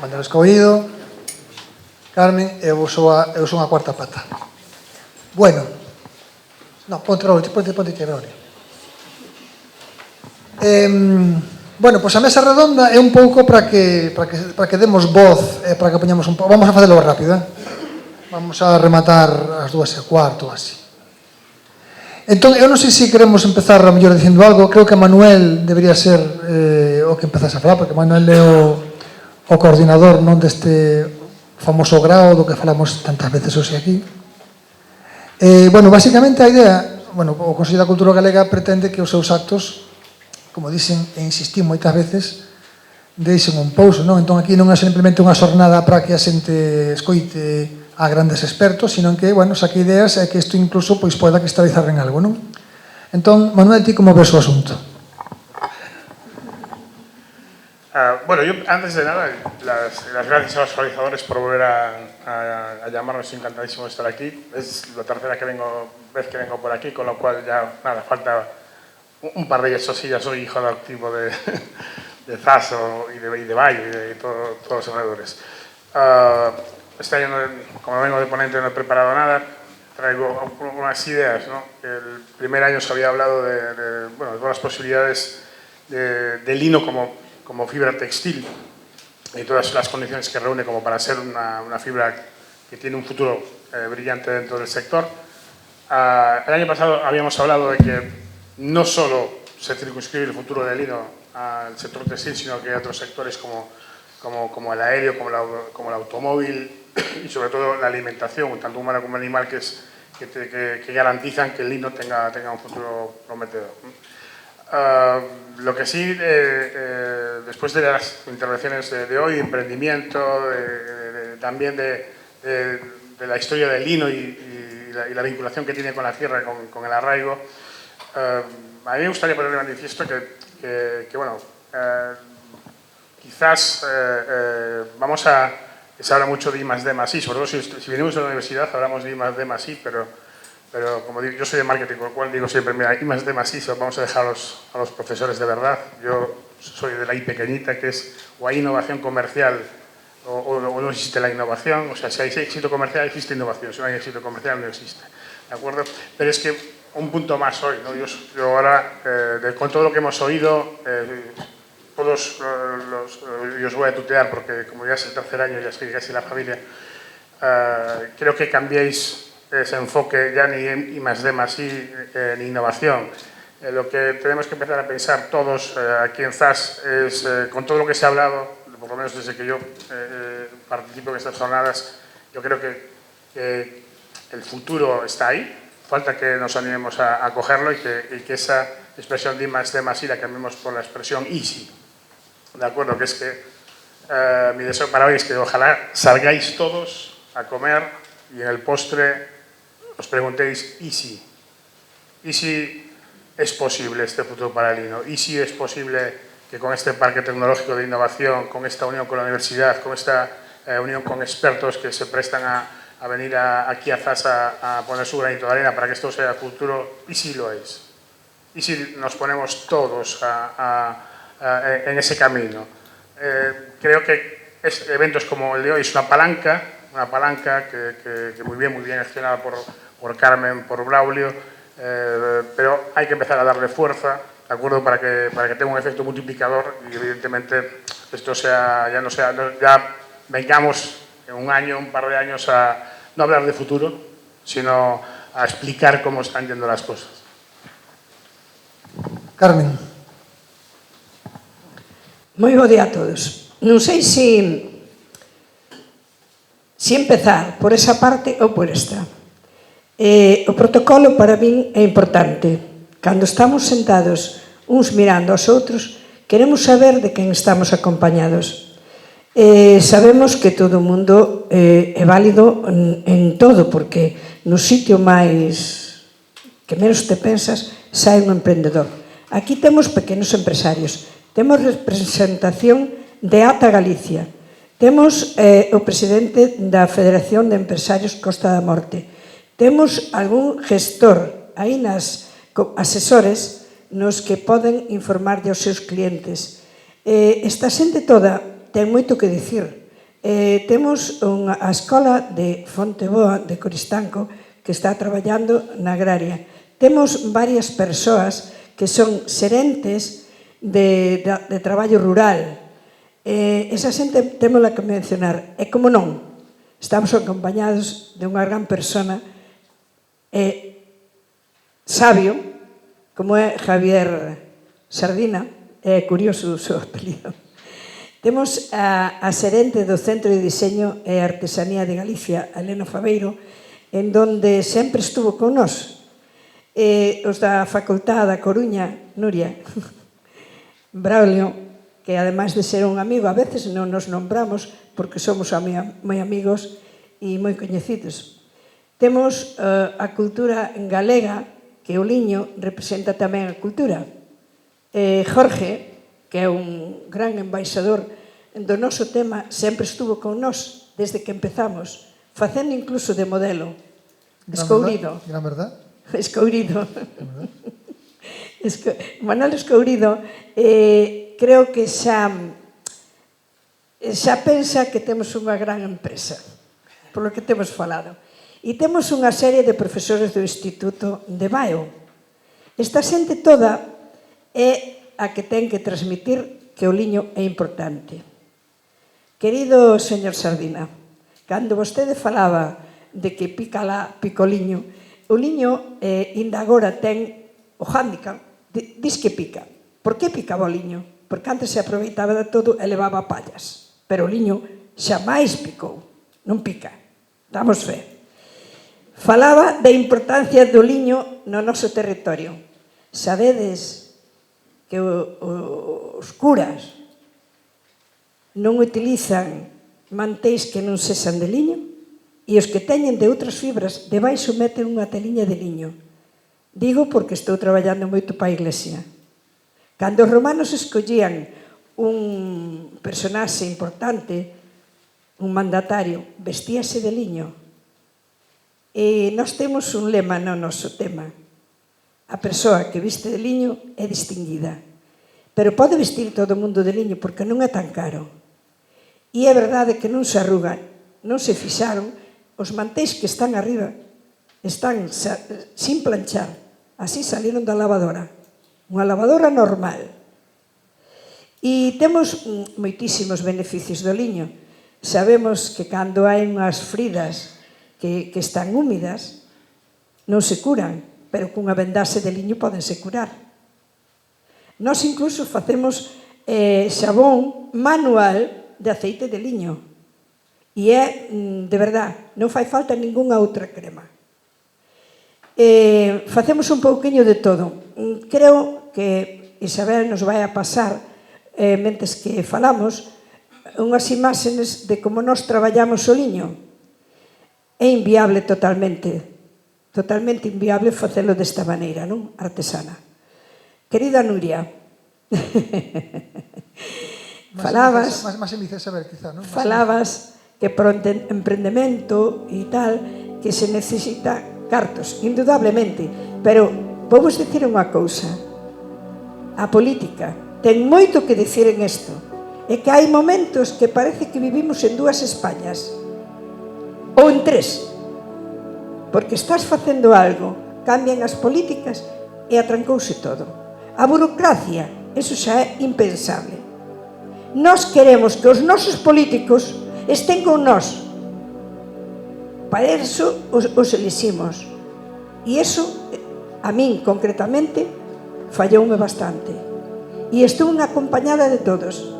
Manuel Escoído, Carmen, eu son a cuarta pata. Bueno, non, ponte Gregorio. Bueno, pois a mesa redonda é un pouco para que demos voz, para que poñamos un pouco. Vamos a facelo rápido, Vamos a rematar as 2:15 ou así. Entón, eu non sei se queremos empezar a mellor dicindo algo. Creo que Manuel debería ser o que empezase a falar, porque Manuel é o coordinador non deste famoso grao do que falamos tantas veces hoxe aquí. Bueno, basicamente a idea, bueno, o Consello da Cultura Galega pretende que os seus actos, como dicen e insistín moitas veces, deixen un pouso, non? Entón aquí non é simplemente unha xornada para que a xente escoite a grandes expertos, sino que, bueno, saque ideas e que isto incluso pois poida cristalizar en algo, non? Entón, Manuel, ti como ves o asunto? Bueno, yo antes de nada, las gracias a los organizadores por volver a llamarnos, encantadísimo de estar aquí. Es la tercera vez que vengo por aquí, con lo cual ya, nada, falta un par de ellos, eso sí, ya soy hijo adoptivo de Zaso y de Bayo y de todos los alrededores. Este año, como vengo de ponente, no he preparado nada, traigo unas ideas, ¿no? El primer año se había hablado de todas las posibilidades del lino como fibra textil y todas las condiciones que reúne como para ser una fibra que tiene un futuro brillante dentro del sector. El año pasado habíamos hablado de que no solo se circunscribe el futuro del lino al sector textil, sino que hay otros sectores como el aéreo, como el automóvil y sobre todo la alimentación, tanto humana como animal, que garantizan que el lino tenga un futuro prometedor. Lo que sí, después de las intervenciones de hoy, emprendimiento, también de la historia del lino y la vinculación que tiene con la tierra, con el arraigo, a mí me gustaría poner de manifiesto que bueno, quizás se habla mucho de I+D+I, sobre todo si venimos de la universidad hablamos de I+D+I, pero como digo, yo soy de marketing, con lo cual digo siempre, mira, I+D+I se lo vamos a dejar a los profesores de verdad. Yo soy de la I pequeñita, que es o hay innovación comercial o no existe la innovación. O sea, si hay éxito comercial, existe innovación. Si no hay éxito comercial, no existe. ¿De acuerdo? Pero es que un punto más hoy, ¿no? Yo ahora, con todo lo que hemos oído, todos yo os voy a tutear porque como ya es el tercer año, ya estoy casi en la familia, creo que cambiéis ese enfoque ya ni I+D+I ni innovación. Lo que tenemos que empezar a pensar todos aquí en ZAS es, con todo lo que se ha hablado, por lo menos desde que yo participo en estas jornadas, yo creo que el futuro está ahí, falta que nos animemos a cogerlo y que esa expresión de I+D+I la cambiemos por la expresión easy. ¿De acuerdo? Que es que mi deseo para hoy es que ojalá salgáis todos a comer y en el postre os preguntéis ¿y si es posible este futuro para el lino? ¿Y si es posible que con este parque tecnológico de innovación, con esta unión con la universidad, con esta unión con expertos que se prestan a venir aquí a ZAS a poner su granito de arena para que esto sea futuro? ¿Y si lo es? ¿Y si nos ponemos todos en ese camino? Creo que eventos como el de hoy es una palanca que muy bien gestionada por Carmen, por Braulio, pero hay que empezar a darle fuerza, ¿de acuerdo? Para que tenga un efecto multiplicador y evidentemente esto ya vengamos en un par de años a no hablar de futuro, sino a explicar cómo están yendo las cosas. Carmen. Moi bo día a todos. Non sei se empezar por esa parte ou por esta. O protocolo para min é importante. Cando estamos sentados uns mirando aos outros, queremos saber de quen estamos acompañados. Sabemos que todo o mundo é válido en todo, porque no sitio máis que menos te pensas sai un emprendedor. Aquí temos pequenos empresarios, temos representación de ATA Galicia, temos o presidente da Federación de Empresarios Costa da Morte, temos algún gestor aí nas asesores nos que poden informar aos seus clientes. Esta xente toda ten moito que dicir, Temos a Escola de Fonteboa de Coristanco que está traballando na agraria. Temos varias persoas que son xerentes de traballo rural. Esa xente témola que mencionar. E como non, estamos acompañados de unha gran persona sabio, como é Javier Sardina, é curioso o seu apelido. Temos a xerente do Centro de Diseño e Artesanía de Galicia, Elena Fabeiro, en donde sempre estuvo con nós. Os da Facultade da Coruña, Nuria, Braulio, que ademais de ser un amigo, a veces non nos nombramos porque somos moi amigos e moi coñecidos. Temos a cultura galega, que o liño representa tamén a cultura. Jorge, que é un gran embaixador do noso tema, sempre estuvo con nós desde que empezamos, facendo incluso de modelo. Escourido. Gran verdad. Escourido. Manuel Escourido creo que xa pensa que temos unha gran empresa, polo que temos falado. E temos unha serie de profesores do Instituto de Baio. Esta xente toda é a que ten que transmitir que o liño é importante. Querido señor Sardina, cando vostede falaba de que pica lá, pica o liño ainda agora ten o hándicap, dis que pica. Por que picaba o liño? Porque antes se aproveitaba de todo e levaba pallas. Pero o liño xamais picou, non pica. Damos fe. Falaba da importancia do liño no noso territorio. Sabedes que os curas non utilizan manteis que non sexan de liño e os que teñen de outras fibras debaixo meten unha teliña de liño. Digo porque estou traballando moito para a Iglesia. Cando os romanos escollían un personaxe importante, un mandatario, vestíase de liño. E nós temos un lema no noso tema. A persoa que viste de liño é distinguida. Pero pode vestir todo o mundo de liño porque non é tan caro. E é verdade que non se arrugan, non se fixaron, os mantéis que están arriba están sin planchar. Así salieron da lavadora. Unha lavadora normal. E temos moitísimos beneficios do liño. Sabemos que cando hai unhas fridas que están húmidas, non se curan, pero cunha vendase de liño podense curar. Nós incluso facemos xabón manual de aceite de liño. E é, de verdad, non fai falta ningunha outra crema. Facemos un pouquiño de todo. Creo que Isabel nos vai a pasar, mentes que falamos, unhas imaxes de como nós traballamos o liño. É inviable totalmente inviable facelo desta maneira, non? Artesana. Querida Nuria, falabas que por emprendemento e tal que se necesita cartos, indudablemente, pero vamos dicir unha cousa. A política ten moito que dicir en isto. É que hai momentos que parece que vivimos en dúas Españas ou en tres, porque estás facendo algo, cambian as políticas e atrancouse todo. A burocracia, eso xa é impensable. Nós queremos que os nosos políticos estén con nós. Para eso os eliximos. E eso, a min concretamente, falloume bastante. E estou unha acompañada de todos.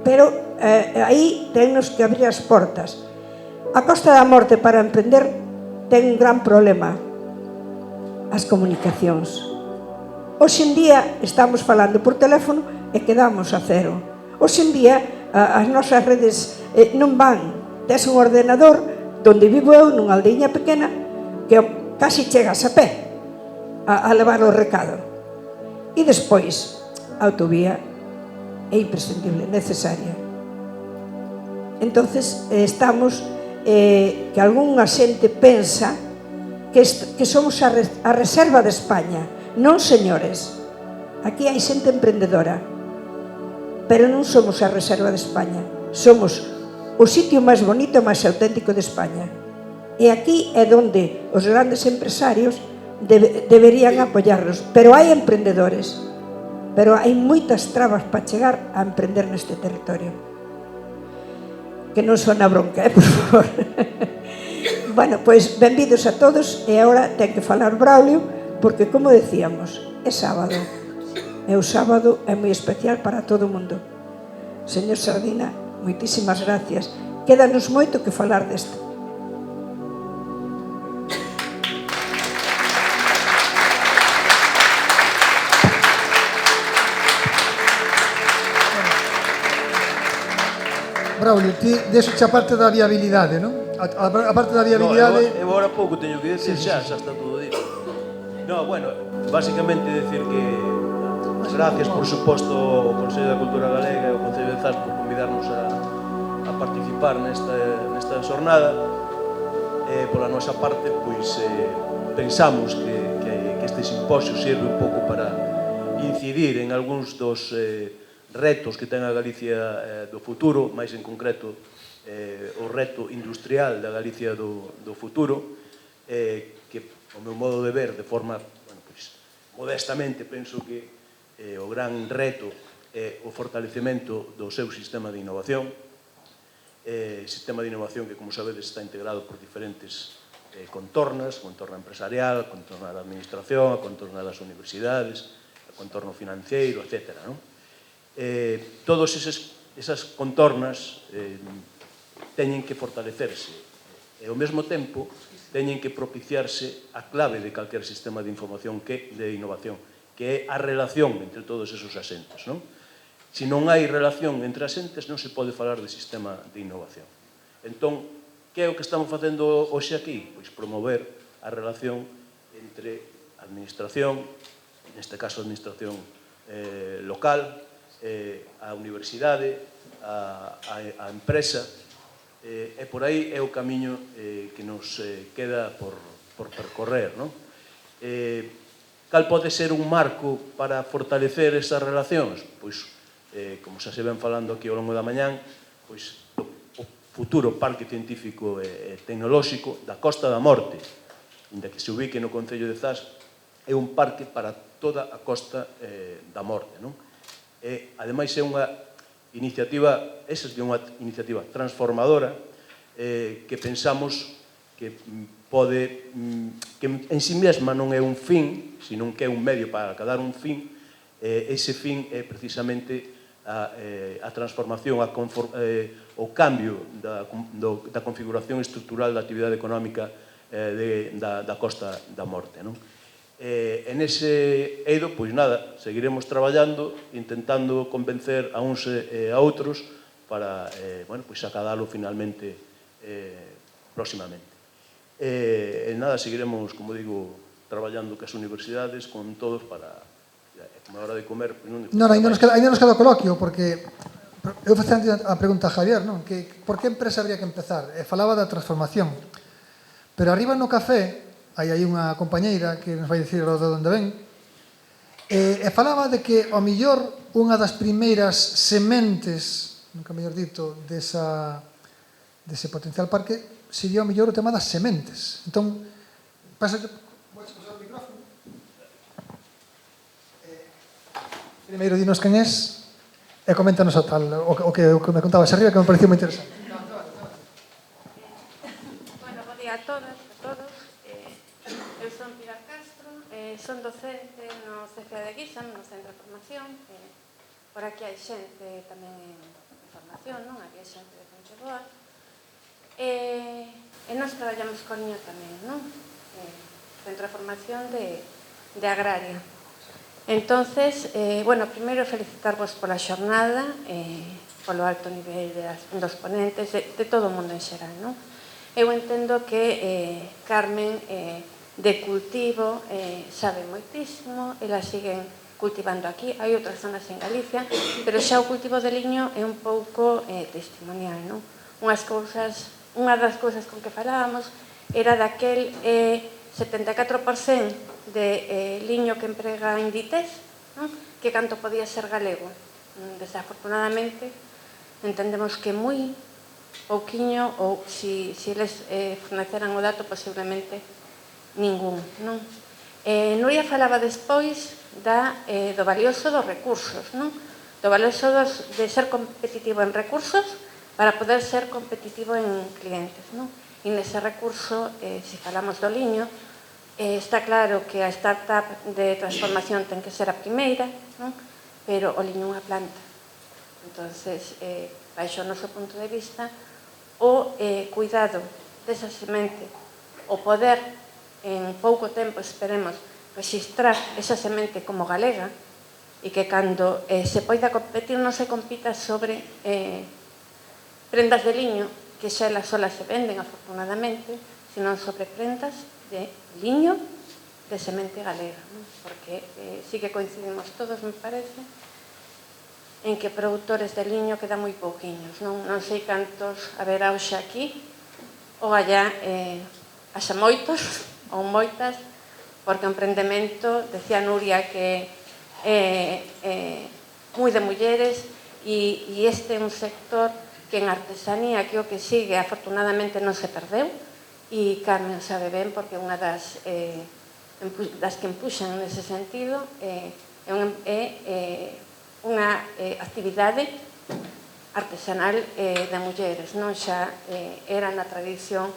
Pero aí tennos que abrir as portas. A Costa da Morte para emprender ten un gran problema: as comunicacións. Hoxe en día estamos falando por teléfono e quedamos a cero. Hoxe en día as nosas redes non van. Tes un ordenador donde vivo eu nunha aldeiña pequena que casi chegas a pé a levar o recado. E despois a autovía é imprescindible, necesaria. Entonces estamos que algunha xente pensa que somos a reserva de España. Non, señores, aquí hai xente emprendedora, pero non somos a reserva de España. Somos o sitio máis bonito e máis auténtico de España. E aquí é onde os grandes empresarios deberían apoyarnos. Pero hai emprendedores, pero hai moitas trabas para chegar a emprender neste territorio. Que non sona bronca, por favor. Bueno, pois, benvidos a todos, e agora ten que falar Braulio, porque, como decíamos, é sábado. E o sábado é moi especial para todo o mundo. Señor Sardina, moitísimas gracias. Quédanos moito que falar desto. Braulio, ti deso a parte da viabilidade, non? A parte da viabilidade... Eu agora pouco teño que decir, xa está todo dito. No, bueno, básicamente decir que as gracias, por suposto, ao Consello da Cultura Galega e ao Concello de Zas por convidarnos a participar nesta xornada. Pola nosa parte, pois, pensamos que este simposio sirve un pouco para incidir en algúns dos retos que ten a Galicia do futuro, máis en concreto o reto industrial da Galicia do futuro, que, ao meu modo de ver, de forma, bueno, pues, modestamente, penso que o gran reto é o fortalecemento do seu sistema de innovación, sistema de innovación que, como sabedes, está integrado por diferentes contornas, contorna empresarial, contorna da administración, a contorna das universidades, a contorno financiero, etc., non? Todas esas contornas teñen que fortalecerse e ao mesmo tempo teñen que propiciarse a clave de calquer sistema de información de innovación, que é a relación entre todos esos asentes, non? Se non hai relación entre asentes, non se pode falar de sistema de innovación. Entón, que é o que estamos facendo hoxe aquí? Pois promover a relación entre a administración, neste caso a administración local, a universidade, a empresa, e por aí é o camiño que nos queda por percorrer, non? Cal pode ser un marco para fortalecer esas relacións? Pois, como xa se ven falando aquí ao longo da mañán, pois o futuro Parque Científico e Tecnolóxico da Costa da Morte, inda que se ubique no Concello de Zas, é un parque para toda a Costa da Morte, non? Ademais é unha iniciativa transformadora que pensamos que pode, que en si mesma non é un fin, sino que é un medio para alcanzar un fin. Ese fin é precisamente a transformación, o cambio da configuración estrutural da actividade económica da Costa da Morte, non? En ese eido, pois nada, seguiremos traballando, intentando convencer a uns e a outros para, bueno, pois acadalo finalmente próximamente. E nada, seguiremos, como digo, traballando cas universidades, con todos para, como a hora de comer... Non, ainda nos queda o coloquio, porque eu facía a pregunta a Javier, non? Que por que empresa habría que empezar? Falaba da transformación, pero arriba no café hai unha compañeira que nos vai dicir de onde ven, e falaba de que, ao mellor, unha das primeiras sementes, nunca mellor dito, dese potencial parque, sería ao mellor o tema das sementes. Entón, pasa... Voixe pasar o micrófono. Primeiro, dinos quen és, e coméntanos o tal, o que me contabas arriba, que me pareceu moi interesante. Bueno, bo día a todas, a todos. Eu son Pilar Castro, son docente no CCA de Guixan, no Centro de Formación. Por aquí hai xente tamén en formación, non? Había xente de Fonteboa. E nós traballamos con niño tamén, non? Centro de Formación de Agraria. Entonces, bueno, primeiro felicitarvos pola xornada, polo alto nivel dos ponentes, de todo o mundo en xeral, non? Eu entendo que Carmen de cultivo sabe moitísimo, elas siguen cultivando aquí, hai outras zonas en Galicia, pero xa o cultivo de liño é un pouco testimonial, non? Unha das cousas con que falábamos era daquel 74% de liño que emprega Inditex, non? Que canto podía ser galego. Desafortunadamente, entendemos que moi pouquiño ou se eles forneceran o dato posiblemente ningún, non? Nuria falaba despois do valioso dos recursos, non? Do valioso de ser competitivo en recursos para poder ser competitivo en clientes, non? E nese recurso, se falamos do liño, está claro que a startup de transformación ten que ser a primeira, non? Pero o liño é unha planta. Entonces, baixo o noso punto de vista, o cuidado desa semente, o poder en pouco tempo, esperemos, registrar esa semente como galega e que cando se poida competir non se compita sobre prendas de liño que xa elas solas se venden afortunadamente, senón sobre prendas de liño de semente galega, non? Porque sí que coincidimos todos, me parece, en que produtores de liño quedan moi pouquiños, non sei cantos haberá hoxe aquí ou allá haxa moitos ou moitas, porque o emprendemento, decía Nuria que moi de mulleres e este é un sector que en artesanía que o que sigue afortunadamente non se perdeu e Carmen sabe ben porque unha das que empuxan nese sentido é unha actividade artesanal de mulleres, non xa era na tradición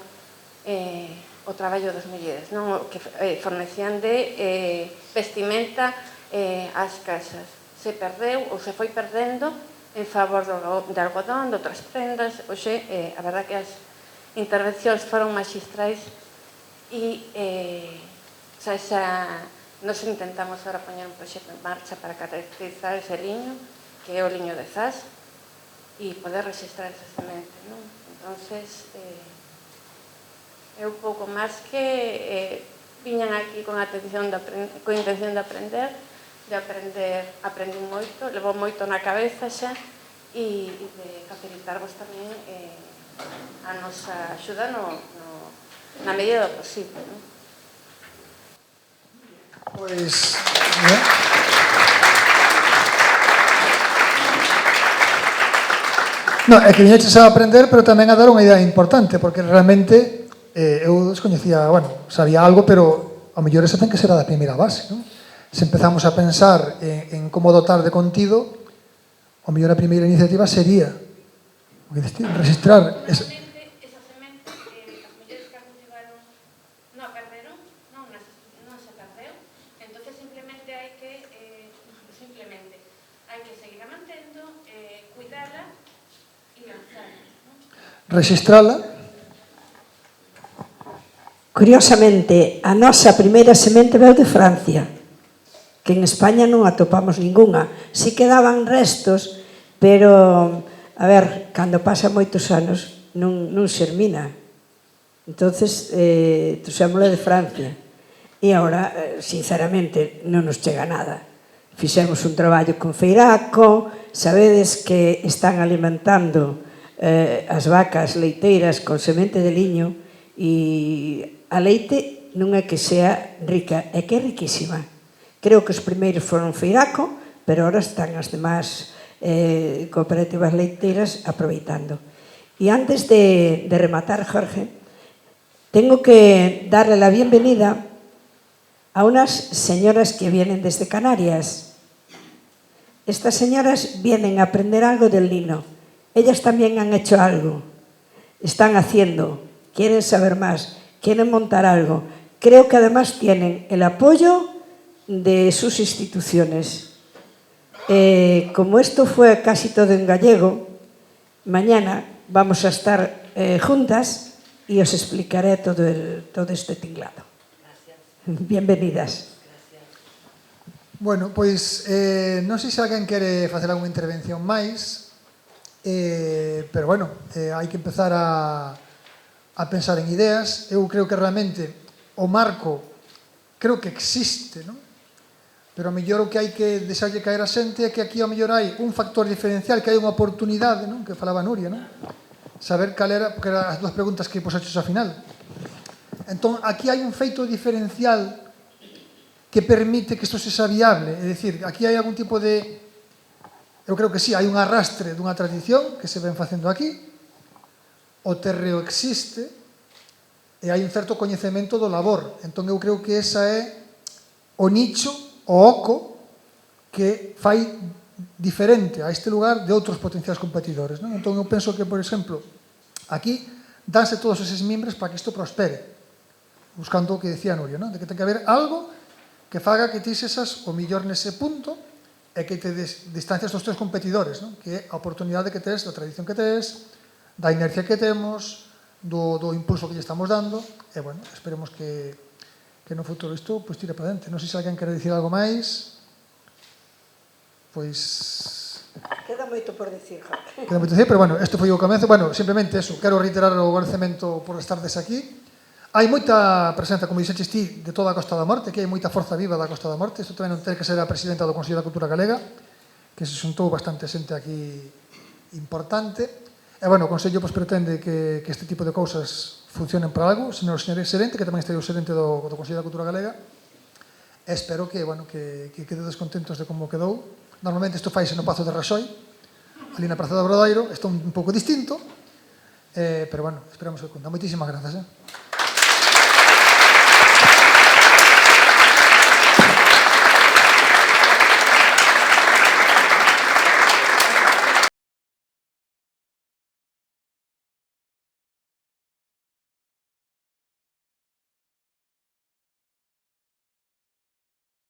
o traballo das mulleres, non? Que fornecían de vestimenta ás casas. Se perdeu ou se foi perdendo en favor de algodón, de outras prendas. Oxe, a verdad que as intervencións foron magistrais e nos intentamos ahora poñer un proxecto en marcha para caracterizar ese liño, que é o liño de Zas, e poder registrar esa semente, non? Entonces, é un pouco máis que viñan aquí con intención de aprender, aprendín moito, levou moito na cabeza xa, e de facilitarvos tamén a nosa axuda na medida do posible, non? Pois... No, é que viñeches a aprender, pero tamén a dar unha idea importante, porque realmente eu descoñecía, bueno, sabía algo, pero ao mellor esa ten que ser a da primeira base, non? Se empezamos a pensar en como dotar de contido, ao mellor a primeira iniciativa sería registrar... Esa semente, as mulleres que a cultivaron non a perderon, non se perdeu, entón simplemente hai que seguir a mantendo, cuidala e lanzala, non? Registrala. Curiosamente, a nosa primeira semente veu de Francia, que en España non atopamos ningunha. Si quedaban restos, pero, a ver, cando pasa moitos anos non xermina. Entonces, trouxémola de Francia. E agora, sinceramente, non nos chega nada. Fixemos un traballo con Feiraco, sabedes que están alimentando as vacas leiteiras con semente de liño e a leite non é que sea rica, é que é riquísima. Creo que os primeiros foron Feiraco, pero ahora están as demás cooperativas leiteiras aproveitando. E antes de rematar, Jorge, tengo que darle la bienvenida a unas señoras que vienen desde Canarias. Estas señoras vienen a aprender algo del lino. Ellas también han hecho algo. Están haciendo, quieren saber más, quieren montar algo. Creo que además tienen el apoyo de sus instituciones. Como esto fue casi todo en gallego, mañana vamos a estar juntas y os explicaré todo este tinglado. Gracias. Bienvenidas. Gracias. Bueno, pois non sei se alguén quere facer algunha intervención máis, pero bueno, hai que empezar a pensar en ideas. Eu creo que realmente o marco creo que existe, non? Pero a mellor o que hai que deixarlle caer a xente é que aquí a mellor hai un factor diferencial, que hai unha oportunidade, non? Que falaba Nuria, non? Saber cal era, porque eran as dúas preguntas que puxaches ao final. Entón, aquí hai un feito diferencial que permite que isto sexa viable, é dicir, aquí hai algún tipo de Eu creo que sí, hai un arrastre dunha tradición que se ven facendo aquí, o terreo existe, e hai un certo coñecemento do labor. Entón, eu creo que esa é o nicho, o oco, que fai diferente a este lugar de outros potenciais competidores. Non? Entón, eu penso que, por exemplo, aquí danse todos eses mimbres para que isto prospere, buscando o que decía Nuria, non? De que ten que haber algo que faga que ti sesas o millor nese punto e que te distancias dos teus competidores, non? Que é a oportunidade que tes, da tradición que tes, da inercia que temos, do impulso que lle estamos dando, e, bueno, esperemos que no futuro isto pues, tire para dentro. Non sei se alguén quere dicir algo máis. Pois... Queda moito por dicir, Jaque. Queda moito por dicir, pero, bueno, isto foi o comezo. Bueno, simplemente eso, quero reiterar o agradecemento por estardes aquí. Hai moita presenza, como dixeches ti, de toda a Costa da Morte, que hai moita forza viva da Costa da Morte. Isto tamén non ten que ser a presidenta do Consello da Cultura Galega, que se xuntou bastante xente aquí importante. E, bueno, o Consello pues, pretende que este tipo de cousas funcionen para algo, senón o señor Xerente, que tamén está o xerente do Consello da Cultura Galega. E espero que, bueno, que quededes contentos de como quedou. Normalmente isto faise no Pazo de Raxoi, ali na Praza do Obradoiro, isto un pouco distinto, pero, bueno, esperamos que conta. Moitísimas grazas,